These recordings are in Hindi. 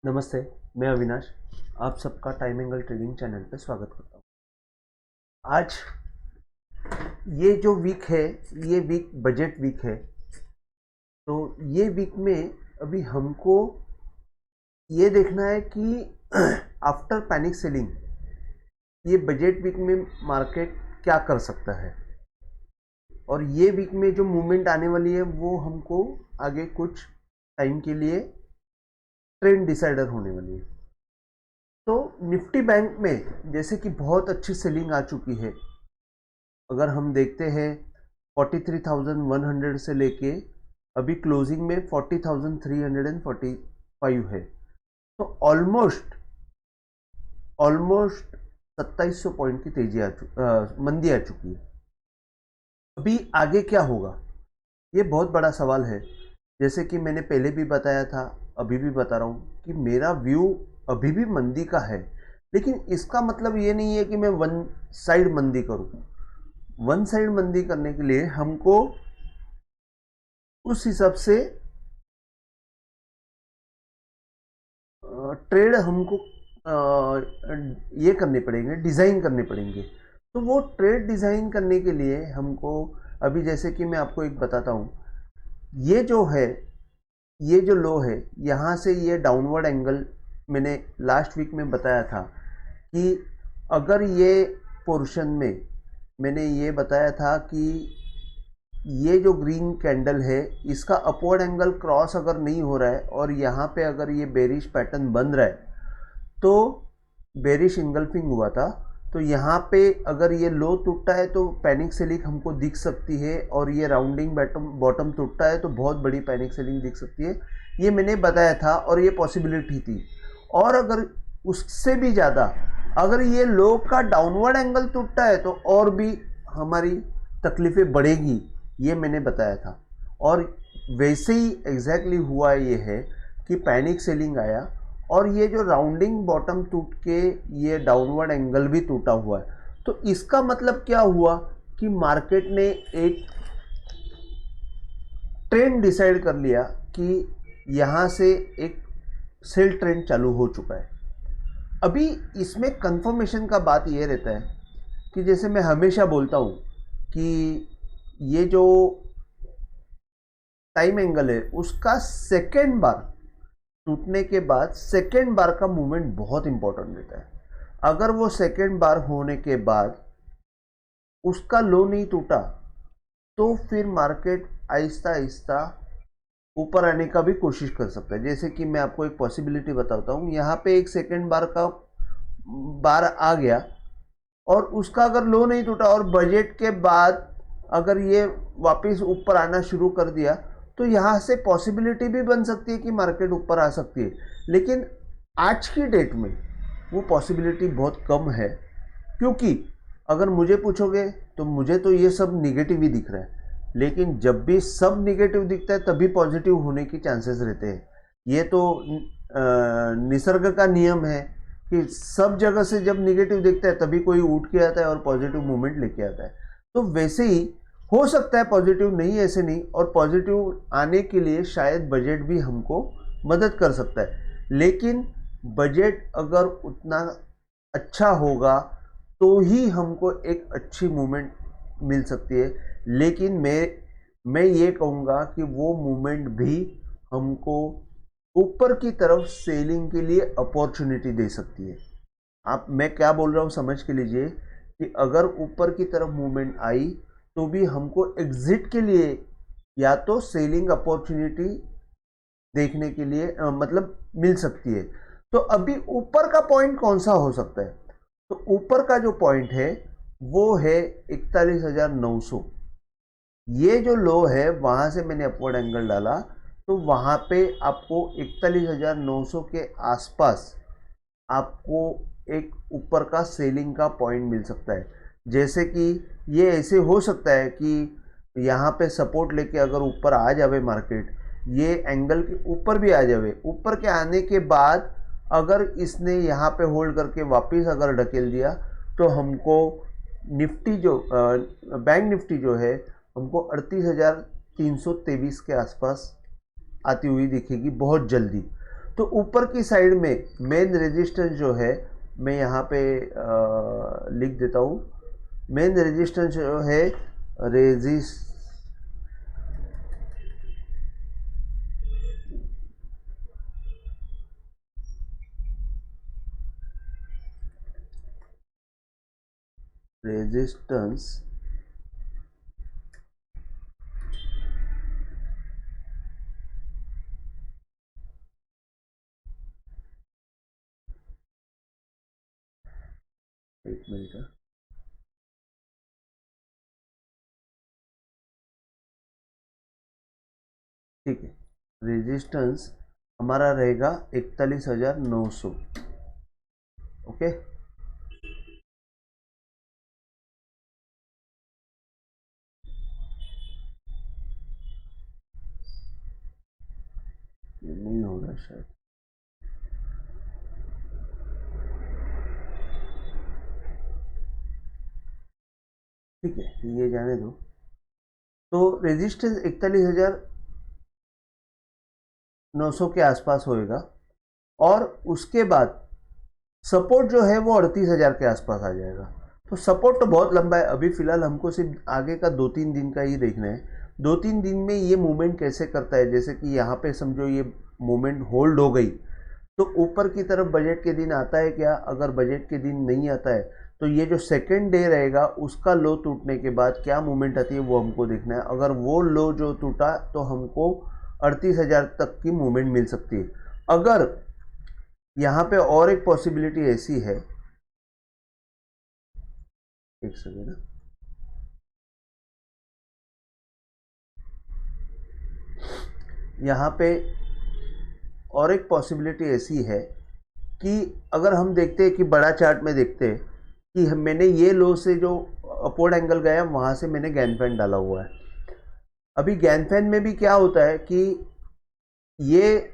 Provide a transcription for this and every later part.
नमस्ते, मैं अविनाश। आप सबका टाइम एंगल ट्रेडिंग चैनल पे स्वागत करता हूँ। आज ये जो वीक है, ये वीक बजट वीक है। तो ये वीक में अभी हमको ये देखना है कि आफ्टर पैनिक सेलिंग ये बजट वीक में मार्केट क्या कर सकता है, और ये वीक में जो मूवमेंट आने वाली है वो हमको आगे कुछ टाइम के लिए ट्रेंड डिसाइडर होने वाली है। तो निफ्टी बैंक में जैसे कि बहुत अच्छी सेलिंग आ चुकी है। अगर हम देखते हैं 43,100 से लेके अभी क्लोजिंग में 40,345 है। तो ऑलमोस्ट 2700 पॉइंट की मंदी आ चुकी है। अभी आगे क्या होगा, ये बहुत बड़ा सवाल है। जैसे कि मैंने पहले भी बताया था, अभी भी बता रहा हूँ कि मेरा व्यू अभी भी मंदी का है, लेकिन इसका मतलब ये नहीं है कि मैं वन साइड मंदी करूँ। वन साइड मंदी करने के लिए हमको उस हिसाब से ट्रेड हमको ये करने पड़ेंगे, डिज़ाइन करने पड़ेंगे। तो वो ट्रेड डिज़ाइन करने के लिए हमको अभी जैसे कि मैं आपको एक बताता हूँ, ये जो है, ये जो लो है, यहाँ से ये डाउनवर्ड एंगल मैंने लास्ट वीक में बताया था कि अगर ये पोर्शन में मैंने ये बताया था कि ये जो ग्रीन कैंडल है इसका अपवर्ड एंगल क्रॉस अगर नहीं हो रहा है और यहाँ पे अगर ये बेरिश पैटर्न बन रहा है, तो बेरिश इंगल्फिंग हुआ था, तो यहाँ पे अगर ये लो टूटता है तो पैनिक सेलिंग हमको दिख सकती है, और ये राउंडिंग बॉटम टूटता है तो बहुत बड़ी पैनिक सेलिंग दिख सकती है। ये मैंने बताया था और ये पॉसिबिलिटी थी। और अगर उससे भी ज़्यादा अगर ये लो का डाउनवर्ड एंगल टूटता है तो और भी हमारी तकलीफ़ें बढ़ेगी, ये मैंने बताया था। और वैसे ही एग्जैक्टली हुआ ये है कि पैनिक सेलिंग आया और ये जो राउंडिंग बॉटम टूट के ये डाउनवर्ड एंगल भी टूटा हुआ है। तो इसका मतलब क्या हुआ कि मार्केट ने एक ट्रेंड डिसाइड कर लिया कि यहाँ से एक सेल ट्रेंड चालू हो चुका है। अभी इसमें कंफर्मेशन का बात ये रहता है कि जैसे मैं हमेशा बोलता हूँ कि ये जो टाइम एंगल है उसका सेकेंड बार टूटने के बाद सेकेंड बार का मूवमेंट बहुत इंपॉर्टेंट रहता है। अगर वो सेकेंड बार होने के बाद उसका लो नहीं टूटा तो फिर मार्केट आहिस्ता आहिस्ता ऊपर आने का भी कोशिश कर सकता है। जैसे कि मैं आपको एक पॉसिबिलिटी बताता हूँ, यहाँ पे एक सेकेंड बार का बार आ गया और उसका अगर लो नहीं टूटा और बजट के बाद अगर ये वापस ऊपर आना शुरू कर दिया तो यहाँ से पॉसिबिलिटी भी बन सकती है कि मार्केट ऊपर आ सकती है। लेकिन आज की डेट में वो पॉसिबिलिटी बहुत कम है, क्योंकि अगर मुझे पूछोगे तो मुझे तो ये सब निगेटिव ही दिख रहा है। लेकिन जब भी सब निगेटिव दिखता है तभी पॉजिटिव होने की चांसेस रहते हैं। ये तो निसर्ग का नियम है कि सब जगह से जब निगेटिव दिखता है तभी कोई उठ के आता है और पॉजिटिव मूवमेंट लेके आता है। तो वैसे ही हो सकता है पॉजिटिव, नहीं ऐसे नहीं, और पॉजिटिव आने के लिए शायद बजट भी हमको मदद कर सकता है। लेकिन बजट अगर उतना अच्छा होगा तो ही हमको एक अच्छी मूवमेंट मिल सकती है। लेकिन मैं ये कहूँगा कि वो मूवमेंट भी हमको ऊपर की तरफ सेलिंग के लिए अपॉर्चुनिटी दे सकती है। आप, मैं क्या बोल रहा हूँ समझ के लीजिए कि अगर ऊपर की तरफ मूवमेंट आई तो भी हमको एग्जिट के लिए या तो सेलिंग अपॉर्चुनिटी देखने के लिए मतलब मिल सकती है। तो अभी ऊपर का पॉइंट कौन सा हो सकता है? तो ऊपर का जो पॉइंट है वो है 41,900। ये जो लो है वहाँ से मैंने अपवर्ड एंगल डाला तो वहाँ पे आपको 41,900 के आसपास आपको एक ऊपर का सेलिंग का पॉइंट मिल सकता है। जैसे कि ये ऐसे हो सकता है कि यहाँ पे सपोर्ट लेके अगर ऊपर आ जावे मार्केट, ये एंगल के ऊपर भी आ जावे, ऊपर के आने के बाद अगर इसने यहाँ पे होल्ड करके वापस अगर ढकेल दिया तो हमको निफ्टी जो बैंक निफ्टी जो है हमको 38,323 के आसपास आती हुई दिखेगी बहुत जल्दी। तो ऊपर की साइड में मेन रेजिस्टेंस जो है, मैं यहाँ पे लिख देता हूँ। मेन रेजिस्टेंस जो है रेजिस्टेंस एक मिनट, ठीक है। रेजिस्टेंस हमारा रहेगा 41,900। ओके, ये नहीं होगा शायद, ठीक है, ये जाने दो। तो रेजिस्टेंस 41,900 के आसपास होएगा, और उसके बाद सपोर्ट जो है वो 38,000 के आसपास आ जाएगा। तो सपोर्ट तो बहुत लंबा है, अभी फिलहाल हमको सिर्फ आगे का 2-3 दिन का ही देखना है। 2-3 दिन में ये मूवमेंट कैसे करता है, जैसे कि यहाँ पे समझो ये मूवमेंट होल्ड हो गई, तो ऊपर की तरफ बजट के दिन आता है क्या? अगर बजट के दिन नहीं आता है तो ये जो सेकेंड डे रहेगा उसका लो टूटने के बाद क्या मूवमेंट आती है वो हमको देखना है। अगर वो लो जो टूटा तो हमको 38,000 तक की मूवमेंट मिल सकती है। अगर यहाँ पे और एक पॉसिबिलिटी ऐसी है, एक सेकेंड, यहाँ पे और एक पॉसिबिलिटी ऐसी है कि अगर हम देखते हैं कि बड़ा चार्ट में देखते हैं कि मैंने ये लो से जो अपवर्ड एंगल गया वहाँ से मैंने गैन फैन डाला हुआ है। अभी गैन फैन में भी क्या होता है कि ये,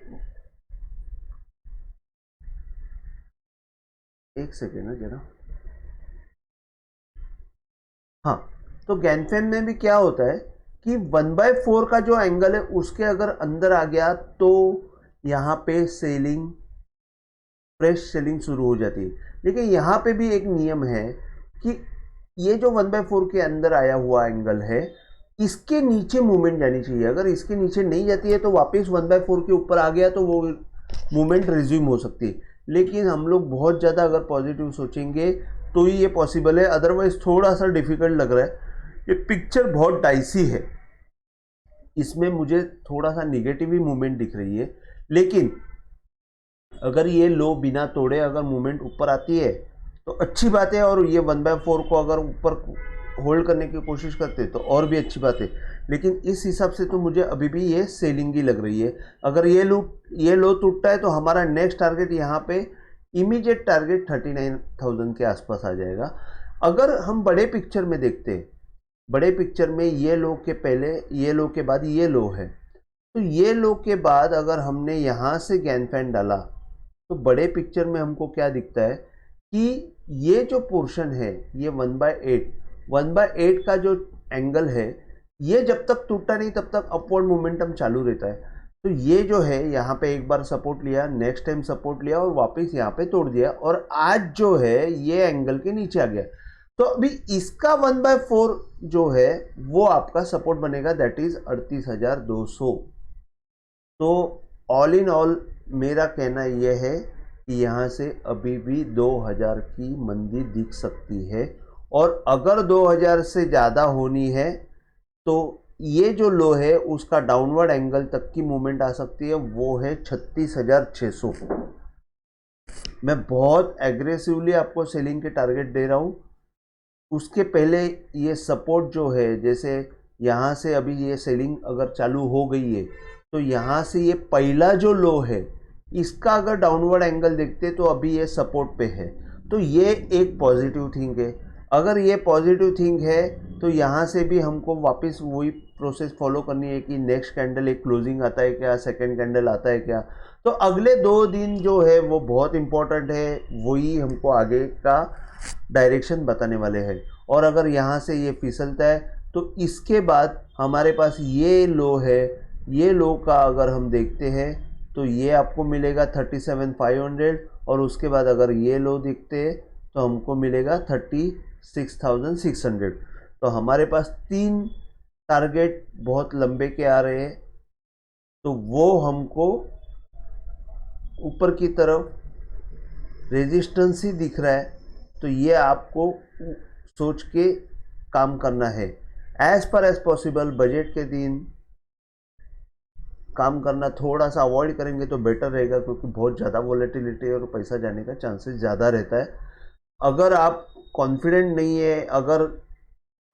एक सेकेंड है जरा, हाँ, तो गैन फैन में भी क्या होता है कि 1/4 का जो एंगल है उसके अगर अंदर आ गया तो यहाँ पे सेलिंग, फ्रेश सेलिंग शुरू हो जाती है। लेकिन यहाँ पे भी एक नियम है कि ये जो 1/4 के अंदर आया हुआ एंगल है इसके नीचे मूवमेंट जानी चाहिए। अगर इसके नीचे नहीं जाती है तो वापस 1/4 के ऊपर आ गया तो वो मूवमेंट रिज्यूम हो सकती है। लेकिन हम लोग बहुत ज़्यादा अगर पॉजिटिव सोचेंगे तो ही ये पॉसिबल है, अदरवाइज थोड़ा सा डिफिकल्ट लग रहा है। ये पिक्चर बहुत डाइसी है, इसमें मुझे थोड़ा सा निगेटिव ही मूवमेंट दिख रही है। लेकिन अगर ये लो बिना तोड़े अगर मूवमेंट ऊपर आती है तो अच्छी बात है, और ये 1/4 को अगर ऊपर होल्ड करने की कोशिश करते तो और भी अच्छी बात है। लेकिन इस हिसाब से तो मुझे अभी भी ये सेलिंग ही लग रही है। अगर ये लो टूटता है तो हमारा नेक्स्ट टारगेट यहाँ पे इमीडिएट टारगेट 39,000 के आसपास आ जाएगा। अगर हम बड़े पिक्चर में देखते हैं, बड़े पिक्चर में ये लो के पहले, ये लो के बाद ये लो है, तो ये लो के बाद अगर हमने यहाँ से गैन फैन डाला तो बड़े पिक्चर में हमको क्या दिखता है कि ये जो पोर्शन है ये 1/8 का जो एंगल है ये जब तक टूटा नहीं तब तक अपवर्ड मोमेंटम चालू रहता है। तो ये जो है यहाँ पे एक बार सपोर्ट लिया, नेक्स्ट टाइम सपोर्ट लिया और वापस यहाँ पे तोड़ दिया, और आज जो है ये एंगल के नीचे आ गया। तो अभी इसका 1/4 जो है वो आपका सपोर्ट बनेगा, दैट इज 38,200। तो ऑल इन ऑल मेरा कहना यह है कि यहाँ से अभी भी 2000 की मंदी दिख सकती है, और अगर 2000 से ज़्यादा होनी है तो ये जो लो है उसका डाउनवर्ड एंगल तक की मूवमेंट आ सकती है, वो है 36,600। मैं बहुत एग्रेसिवली आपको सेलिंग के टारगेट दे रहा हूँ। उसके पहले ये सपोर्ट जो है, जैसे यहाँ से अभी ये सेलिंग अगर चालू हो गई है तो यहाँ से ये पहला जो लो है इसका अगर डाउनवर्ड एंगल देखते तो अभी ये सपोर्ट पे है, तो ये एक पॉजिटिव थिंग है। अगर ये पॉजिटिव थिंग है तो यहाँ से भी हमको वापस वही प्रोसेस फॉलो करनी है कि नेक्स्ट कैंडल एक क्लोजिंग आता है क्या, सेकंड कैंडल आता है क्या। तो अगले 2 दिन जो है वो बहुत इंपॉर्टेंट है, वही हमको आगे का डायरेक्शन बताने वाले हैं। और अगर यहाँ से ये फिसलता है तो इसके बाद हमारे पास ये लो है, ये लो का अगर हम देखते हैं तो ये आपको मिलेगा 37,500 और उसके बाद अगर ये लो दिखते तो हमको मिलेगा 36,600। तो हमारे पास 3 टारगेट बहुत लंबे के आ रहे हैं, तो वो हमको ऊपर की तरफ रेजिस्टेंस ही दिख रहा है। तो ये आपको सोच के काम करना है। As per as possible budget के दिन काम करना थोड़ा सा अवॉइड करेंगे तो बेटर रहेगा, क्योंकि बहुत ज़्यादा वॉलेटिलिटी और पैसा जाने का चांसेस ज़्यादा रहता है। अगर आप कॉन्फिडेंट नहीं है, अगर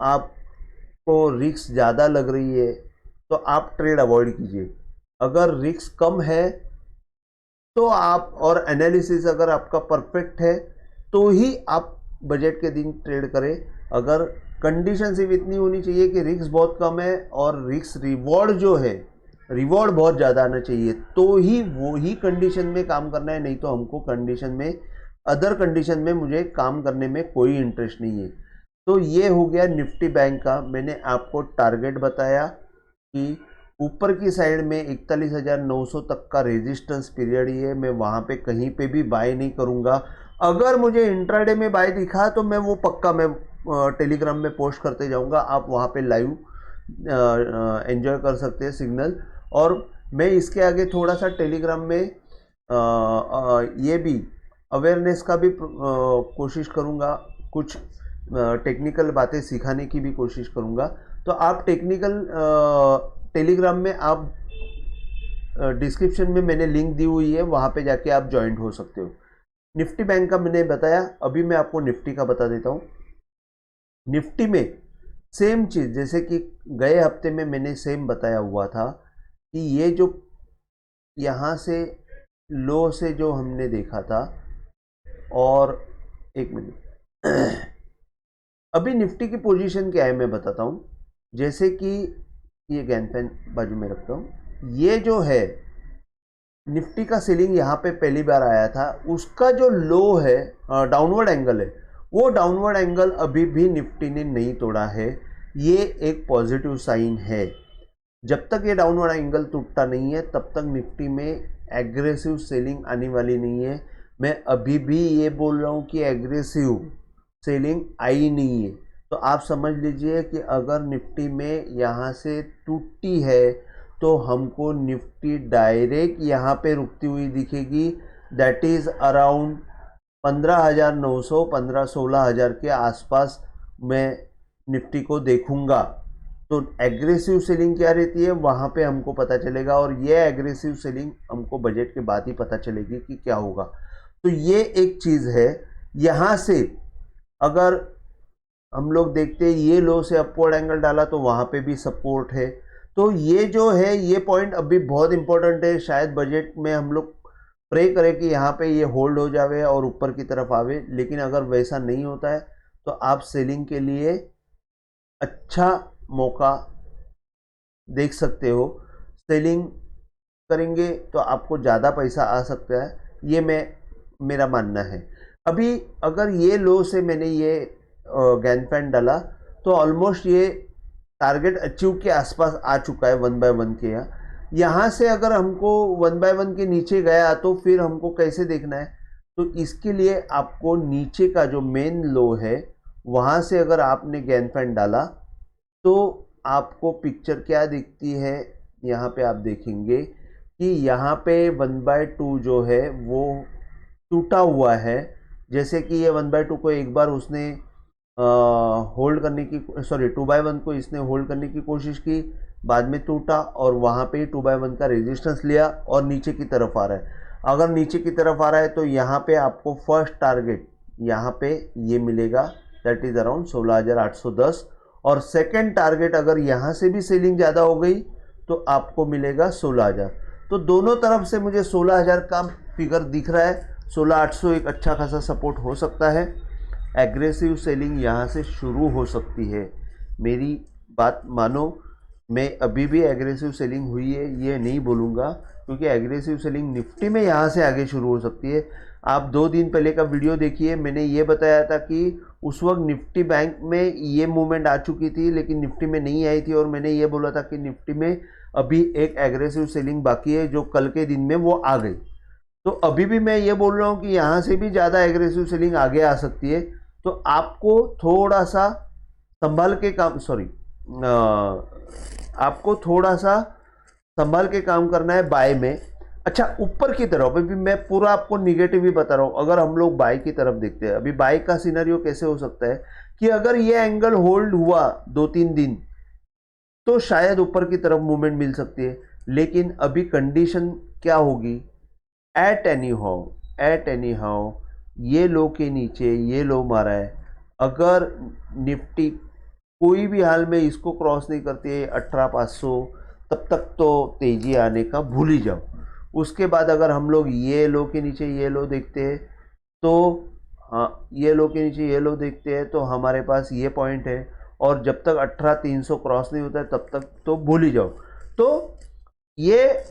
आपको रिस्क ज़्यादा लग रही है तो आप ट्रेड अवॉइड कीजिए। अगर रिस्क कम है तो आप, और एनालिसिस अगर आपका परफेक्ट है तो ही आप बजट के दिन ट्रेड करें। अगर कंडीशन सिर्फ इतनी होनी चाहिए कि रिस्क बहुत कम है और रिस्क रिवॉर्ड जो है, रिवॉर्ड बहुत ज़्यादा आना चाहिए, तो ही वो ही कंडीशन में काम करना है। नहीं तो हमको कंडीशन में, अदर कंडीशन में मुझे काम करने में कोई इंटरेस्ट नहीं है। तो ये हो गया निफ्टी बैंक का। मैंने आपको टारगेट बताया कि ऊपर की साइड में 41,900 तक का रेजिस्टेंस पीरियड ही है, मैं वहाँ पे कहीं पे भी बाय नहीं करूँगा। अगर मुझे इंट्राडे में बाय दिखा तो मैं वो पक्का मैं टेलीग्राम में पोस्ट करते जाऊँगा, आप वहाँ पे लाइव एंजॉय कर सकते हैं सिग्नल। और मैं इसके आगे थोड़ा सा टेलीग्राम में ये भी अवेयरनेस का भी कोशिश करूँगा, कुछ टेक्निकल बातें सिखाने की भी कोशिश करूँगा। तो आप टेलीग्राम में आप डिस्क्रिप्शन में मैंने लिंक दी हुई है, वहाँ पे जाके आप ज्वाइंट हो सकते हो। निफ्टी बैंक का मैंने बताया, अभी मैं आपको निफ्टी का बता देता हूँ। निफ्टी में सेम चीज़ जैसे कि गए हफ्ते में मैंने सेम बताया हुआ था कि ये जो यहाँ से लो से जो हमने देखा था, और एक मिनट अभी निफ्टी की पोजीशन क्या है मैं बताता हूँ। जैसे कि ये गैन पेन बाजू में रखता हूँ, ये जो है निफ्टी का सीलिंग यहाँ पे पहली बार आया था, उसका जो लो है डाउनवर्ड एंगल है, वो डाउनवर्ड एंगल अभी भी निफ्टी ने नहीं तोड़ा है। ये एक पॉजिटिव साइन है। जब तक ये डाउनवर्ड एंगल टूटता नहीं है तब तक निफ्टी में एग्रेसिव सेलिंग आने वाली नहीं है। मैं अभी भी ये बोल रहा हूँ कि एग्रेसिव सेलिंग आई नहीं है। तो आप समझ लीजिए कि अगर निफ्टी में यहाँ से टूटती है तो हमको निफ्टी डायरेक्ट यहाँ पे रुकती हुई दिखेगी। दैट इज़ अराउंड 15,900, 15-16,000 के आसपास मैं निफ्टी को देखूंगा। तो एग्रेसिव सेलिंग क्या रहती है वहाँ पे हमको पता चलेगा, और ये एग्रेसिव सेलिंग हमको बजट के बाद ही पता चलेगी कि क्या होगा। तो ये एक चीज़ है। यहाँ से अगर हम लोग देखते हैं ये लो से अपवर्ड एंगल डाला तो वहाँ पे भी सपोर्ट है। तो ये जो है ये पॉइंट अभी बहुत इंपॉर्टेंट है। शायद बजट में हम लोग प्रे करें कि यहाँ पे ये होल्ड हो जावे और ऊपर की तरफ आवे, लेकिन अगर वैसा नहीं होता है तो आप सेलिंग के लिए अच्छा मौका देख सकते हो। सेलिंग करेंगे तो आपको ज़्यादा पैसा आ सकता है, ये मेरा मानना है। अभी अगर ये लो से मैंने ये गैन पेन डाला तो ऑलमोस्ट ये टारगेट अचीव के आसपास आ चुका है 1 बाय 1 के। यहाँ से अगर हमको 1 बाय 1 के नीचे गया तो फिर हमको कैसे देखना है, तो इसके लिए आपको नीचे का जो मेन लो है वहाँ से अगर आपने गैन पेन डाला तो आपको पिक्चर क्या दिखती है। यहाँ पे आप देखेंगे कि यहाँ पे 1 बाय 2 जो है वो टूटा हुआ है। जैसे कि ये 1 बाय 2 को एक बार उसने होल्ड करने की, सॉरी 2 बाय 1 को इसने होल्ड करने की कोशिश की, बाद में टूटा और वहाँ पे 2 बाय 1 का रेजिस्टेंस लिया और नीचे की तरफ आ रहा है। अगर नीचे की तरफ आ रहा है तो यहाँ पे आपको फर्स्ट टारगेट यहाँ पे ये मिलेगा, दैट इज़ अराउंड 16,810। और सेकेंड टारगेट अगर यहाँ से भी सेलिंग ज़्यादा हो गई तो आपको मिलेगा 16,000। तो दोनों तरफ से मुझे 16,000 का फिगर दिख रहा है। 16,800 एक अच्छा खासा सपोर्ट हो सकता है। एग्रेसिव सेलिंग यहाँ से शुरू हो सकती है, मेरी बात मानो। मैं अभी भी एग्रेसिव सेलिंग हुई है ये नहीं बोलूँगा, क्योंकि एग्रेसिव सेलिंग निफ्टी में यहाँ से आगे शुरू हो सकती है। आप 2 दिन पहले का वीडियो देखिए, मैंने ये बताया था कि उस वक्त निफ्टी बैंक में ये मूवमेंट आ चुकी थी लेकिन निफ्टी में नहीं आई थी, और मैंने ये बोला था कि निफ्टी में अभी एक एग्रेसिव सेलिंग बाकी है जो कल के दिन में वो आ गई। तो अभी भी मैं ये बोल रहा हूँ कि यहाँ से भी ज़्यादा एग्रेसिव सेलिंग आगे आ सकती है। तो आपको थोड़ा सा संभाल के काम आपको थोड़ा सा संभाल के काम करना है बाय में। अच्छा, ऊपर की तरफ अभी मैं पूरा आपको निगेटिव ही बता रहा हूँ। अगर हम लोग बाय की तरफ देखते हैं, अभी बाय का सिनेरियो कैसे हो सकता है कि अगर ये एंगल होल्ड हुआ 2-3 दिन तो शायद ऊपर की तरफ मूवमेंट मिल सकती है, लेकिन अभी कंडीशन क्या होगी, एट एनी हाउ ये लो के नीचे ये लो मारा है। अगर निफ्टी कोई भी हाल में इसको क्रॉस नहीं करती है 18,500, तब तक तो तेजी आने का भूल ही जाओ। उसके बाद अगर हम लोग ये लो के नीचे ये लो देखते हैं तो ये लो के नीचे ये लो देखते हैं तो हमारे पास ये पॉइंट है, और जब तक 18,300 क्रॉस नहीं होता है तब तक तो भूल ही जाओ। तो ये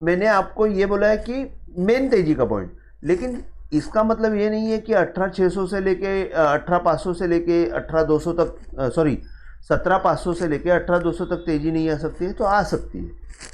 मैंने आपको ये बोला है कि मेन तेजी का पॉइंट, लेकिन इसका मतलब ये नहीं है कि 18,600 से लेके 18,500 से लेके 18,200 तक, सॉरी 17,500 से लेके 18,200 तक तेजी नहीं आ सकती है, तो आ सकती है,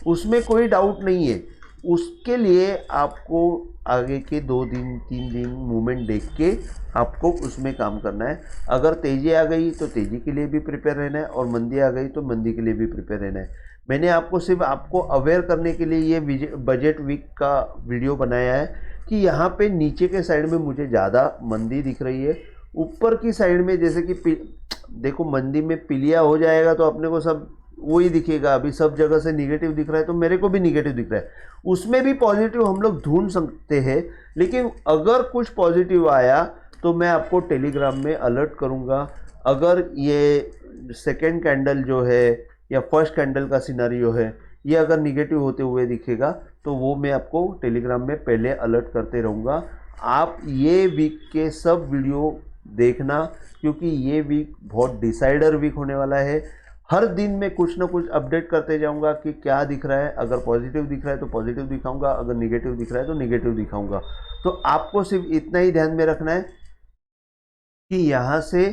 उसमें कोई डाउट नहीं है। उसके लिए आपको आगे के 2 दिन 3 दिन मूवमेंट देख के आपको उसमें काम करना है। अगर तेज़ी आ गई तो तेज़ी के लिए भी प्रिपेयर रहना है, और मंदी आ गई तो मंदी के लिए भी प्रिपेयर रहना है। मैंने आपको सिर्फ आपको अवेयर करने के लिए ये बजट वीक का वीडियो बनाया है कि यहाँ पे नीचे के साइड में मुझे ज़्यादा मंदी दिख रही है। ऊपर की साइड में जैसे कि देखो मंदी में पिलिया हो जाएगा तो अपने को सब वही दिखेगा। अभी सब जगह से निगेटिव दिख रहा है तो मेरे को भी निगेटिव दिख रहा है, उसमें भी पॉजिटिव हम लोग ढूंढ सकते हैं। लेकिन अगर कुछ पॉजिटिव आया तो मैं आपको टेलीग्राम में अलर्ट करूंगा। अगर ये सेकेंड कैंडल जो है या फर्स्ट कैंडल का सिनारियो है ये अगर निगेटिव होते हुए दिखेगा तो वो मैं आपको टेलीग्राम में पहले अलर्ट करते रहूँगा। आप ये वीक के सब वीडियो देखना, क्योंकि ये वीक बहुत डिसाइडर वीक होने वाला है। हर दिन में कुछ ना कुछ अपडेट करते जाऊंगा कि क्या दिख रहा है। अगर पॉजिटिव दिख रहा है तो पॉजिटिव दिखाऊंगा, अगर निगेटिव दिख रहा है तो निगेटिव दिखाऊंगा। तो आपको सिर्फ इतना ही ध्यान में रखना है कि यहाँ से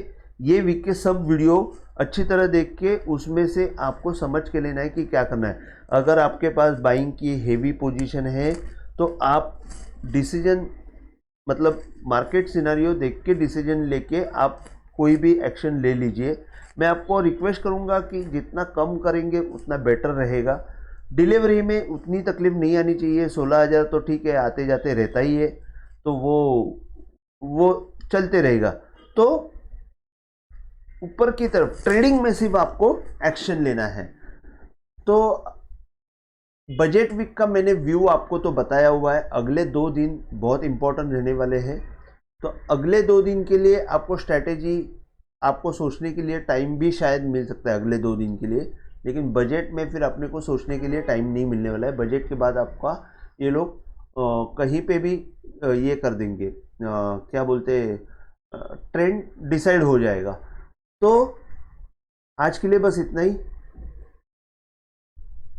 ये वीक के सब वीडियो अच्छी तरह देख के उसमें से आपको समझ के लेना है कि क्या करना है। अगर आपके पास बाइंग की हेवी पोजीशन है तो आप डिसीजन मतलब मार्केट सिनारियो देख के डिसीजन लेके आप कोई भी एक्शन ले लीजिए। मैं आपको रिक्वेस्ट करूंगा कि जितना कम करेंगे उतना बेटर रहेगा। डिलीवरी में उतनी तकलीफ नहीं आनी चाहिए। 16,000 तो ठीक है, आते जाते रहता ही है, तो वो चलते रहेगा। तो ऊपर की तरफ ट्रेडिंग में सिर्फ आपको एक्शन लेना है। तो बजट वीक का मैंने व्यू आपको तो बताया हुआ है। अगले 2 दिन बहुत इंपॉर्टेंट रहने वाले हैं, तो अगले 2 दिन के लिए आपको स्ट्रैटेजी आपको सोचने के लिए टाइम भी शायद मिल सकता है अगले 2 दिन के लिए, लेकिन बजट में फिर अपने को सोचने के लिए टाइम नहीं मिलने वाला है। बजट के बाद आपका ये लोग कहीं पे भी ये कर देंगे, क्या बोलते हैं, ट्रेंड डिसाइड हो जाएगा। तो आज के लिए बस इतना ही।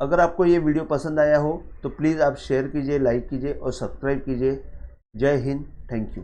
अगर आपको ये वीडियो पसंद आया हो तो प्लीज़ आप शेयर कीजिए, लाइक कीजिए और सब्सक्राइब कीजिए। जय हिंद, थैंक यू।